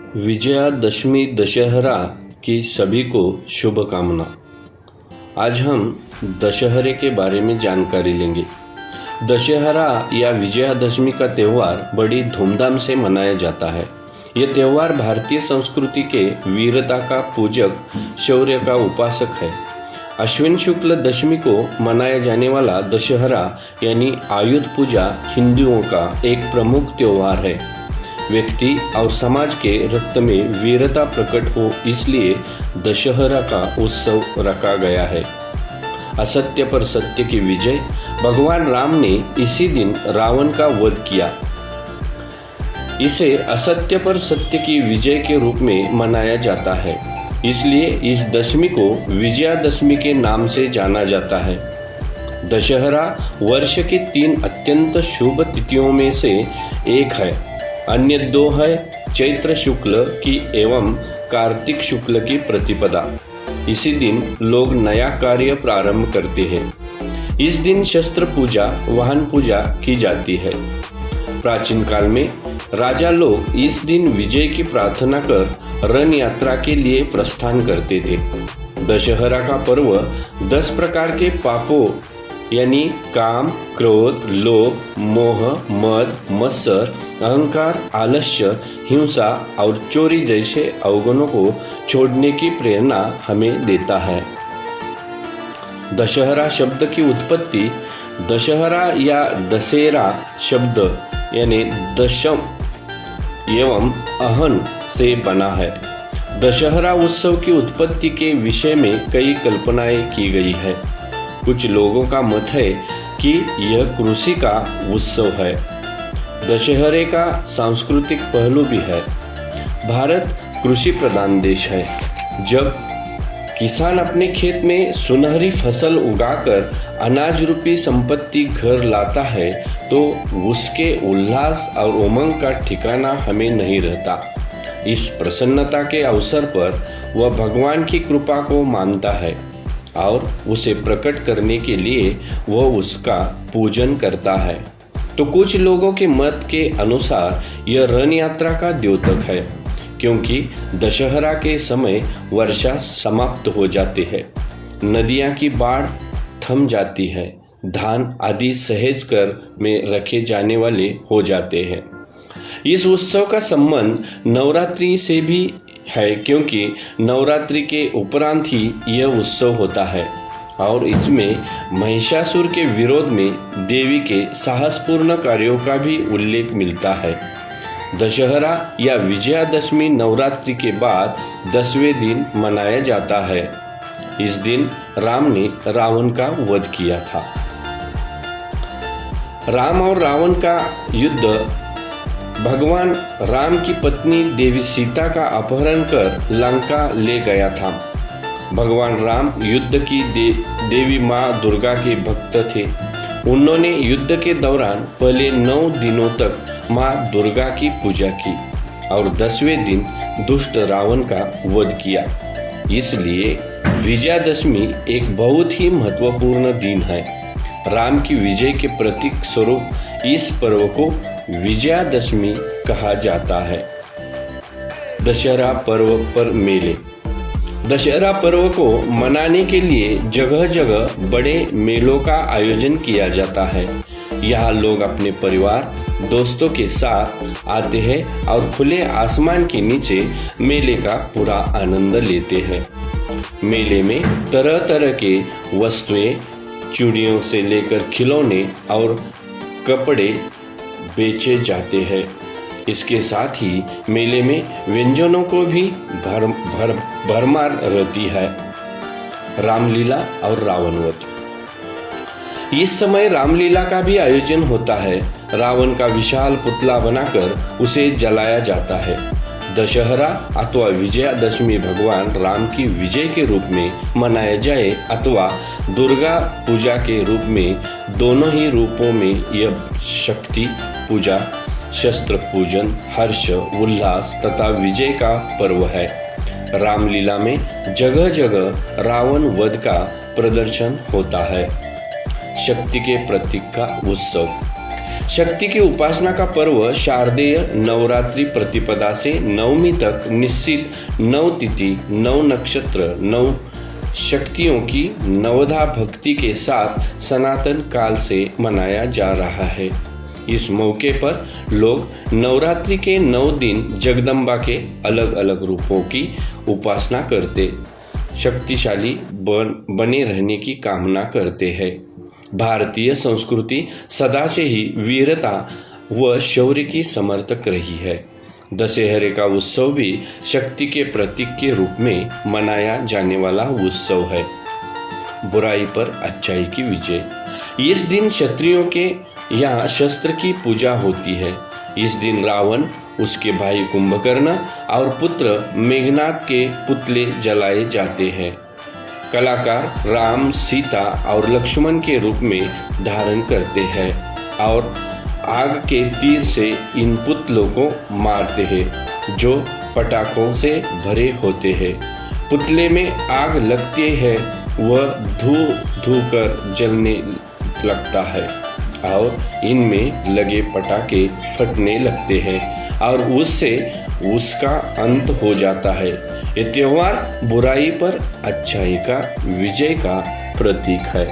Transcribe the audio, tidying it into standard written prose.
विजयादशमी दशहरा की सभी को शुभकामना। आज हम दशहरे के बारे में जानकारी लेंगे। दशहरा या विजयादशमी का त्यौहार बड़ी धूमधाम से मनाया जाता है। यह त्यौहार भारतीय संस्कृति के वीरता का पूजक, शौर्य का उपासक है। अश्विन शुक्ल दशमी को मनाया जाने वाला दशहरा यानी आयुध पूजा हिंदुओं का एक प्रमुख त्यौहार है। व्यक्ति और समाज के रक्त में वीरता प्रकट हो, इसलिए दशहरा का उत्सव रखा गया है। असत्य पर सत्य की विजय। भगवान राम ने इसी दिन रावण का वध किया। इसे असत्य पर सत्य की विजय के रूप में मनाया जाता है, इसलिए इस दशमी को विजयादशमी के नाम से जाना जाता है। दशहरा वर्ष की 3 अत्यंत शुभ तिथियों में से एक है। अन्य 2 है चैत्र शुक्ल की एवं कार्तिक शुक्ल की प्रतिपदा। इसी दिन लोग नया कार्य प्रारंभ करते हैं। इस दिन शस्त्र पूजा, वाहन पूजा की जाती है। प्राचीन काल में राजा लोग इस दिन विजय की प्रार्थना कर रण यात्रा के लिए प्रस्थान करते थे। दशहरा का पर्व 10 प्रकार के पापों यानी काम, क्रोध, लोभ, मोह, मद, मत्सर, अहंकार, आलस्य, हिंसा और चोरी जैसे अवगुणों को छोड़ने की प्रेरणा हमें देता है। दशहरा शब्द की उत्पत्ति दशहरा या दशहरा शब्द यानी दशम एवं अहन से बना है। दशहरा उत्सव की उत्पत्ति के विषय में कई कल्पनाएं की गई है। कुछ लोगों का मत है कि यह कृषि का उत्सव है। दशहरे का सांस्कृतिक पहलू भी है। भारत कृषि प्रधान देश है। जब किसान अपने खेत में सुनहरी फसल उगाकर अनाज रूपी संपत्ति घर लाता है, तो उसके उल्लास और उमंग का ठिकाना हमें नहीं रहता। इस प्रसन्नता के अवसर पर वह भगवान की कृपा को मानता है और उसे प्रकट करने के लिए वह उसका पूजन करता है। तो कुछ लोगों के मत के अनुसार यह रण यात्रा का द्योतक है, क्योंकि दशहरा के समय वर्षा समाप्त हो जाती है, नदियां की बाढ़ थम जाती है, धान आदि सहेज कर में रखे जाने वाले हो जाते हैं। इस उत्सव का संबंध नवरात्रि से भी है, क्योंकि नवरात्रि के उपरांत ही यह उत्सव होता है और इसमें महिषासुर के विरोध में देवी के साहसपूर्ण कार्यों का भी उल्लेख मिलता है। दशहरा या विजयादशमी नवरात्रि के बाद 10वें दिन मनाया जाता है। इस दिन राम ने रावण का वध किया था। राम और रावण का युद्ध भगवान राम की पत्नी देवी सीता का अपहरण कर लंका ले गया था। भगवान राम युद्ध की देवी माँ दुर्गा के भक्त थे। उन्होंने युद्ध के दौरान पहले 9 दिनों तक माँ दुर्गा की पूजा की और 10वें दिन दुष्ट रावण का वध किया। इसलिए विजयादशमी एक बहुत ही महत्वपूर्ण दिन है। राम की विजय के प्रतीक स्वरूप इस पर्व को विजयादशमी कहा जाता है। दशहरा पर्व पर मेले। दशहरा पर्व को मनाने के लिए जगह जगह बड़े मेलों का आयोजन किया जाता है। यहाँ लोग अपने परिवार, दोस्तों के साथ आते हैं और खुले आसमान के नीचे मेले का पूरा आनंद लेते हैं। मेले में तरह तरह के वस्तुएं, चूड़ियों से लेकर खिलौने और कपड़े बेचे जाते हैं। इसके साथ ही मेले में व्यंजनों को भी भरमार रहती है। रामलीला और रावण वध। इस समय रामलीला का भी आयोजन होता है। रावण का विशाल पुतला बनाकर उसे जलाया जाता है। दशहरा अथवा विजयादशमी भगवान राम की विजय के रूप में मनाया जाए अथवा दुर्गा पूजा के रूप में, दोनों ही रूपों में यह शक्ति पूजा, शस्त्र पूजन, हर्ष, उल्लास तथा विजय का पर्व है। रामलीला में जगह जगह रावण वध का प्रदर्शन होता है। शक्ति के प्रतीक का उत्सव। शक्ति की उपासना का पर्व शारदीय नवरात्रि प्रतिपदा से नवमी तक निश्चित 9 तिथि, 9 नक्षत्र, 9 शक्तियों की नवधा भक्ति के साथ सनातन काल से मनाया जा रहा है। इस मौके पर लोग नवरात्रि के 9 दिन जगदम्बा के अलग अलग रूपों की उपासना करते, शक्तिशाली बने रहने की कामना करते हैं। भारतीय संस्कृति सदा से ही वीरता व शौर्य की समर्थक रही है। दशहरे का उत्सव भी शक्ति के प्रतीक के रूप में मनाया जाने वाला उत्सव है। बुराई पर अच्छाई की विजय। इस दिन क्षत्रियों के यहाँ शस्त्र की पूजा होती है। इस दिन रावण, उसके भाई कुंभकर्ण और पुत्र मेघनाद के पुतले जलाए जाते हैं। कलाकार राम, सीता और लक्ष्मण के रूप में धारण करते हैं और आग के तीर से इन पुतलों को मारते हैं जो पटाखों से भरे होते हैं। पुतले में आग लगती है, वह धू धू कर जलने लगता है और इनमें लगे पटाखे फटने लगते हैं और उससे उसका अंत हो जाता है। ये त्योहार बुराई पर अच्छाई का विजय का प्रतीक है।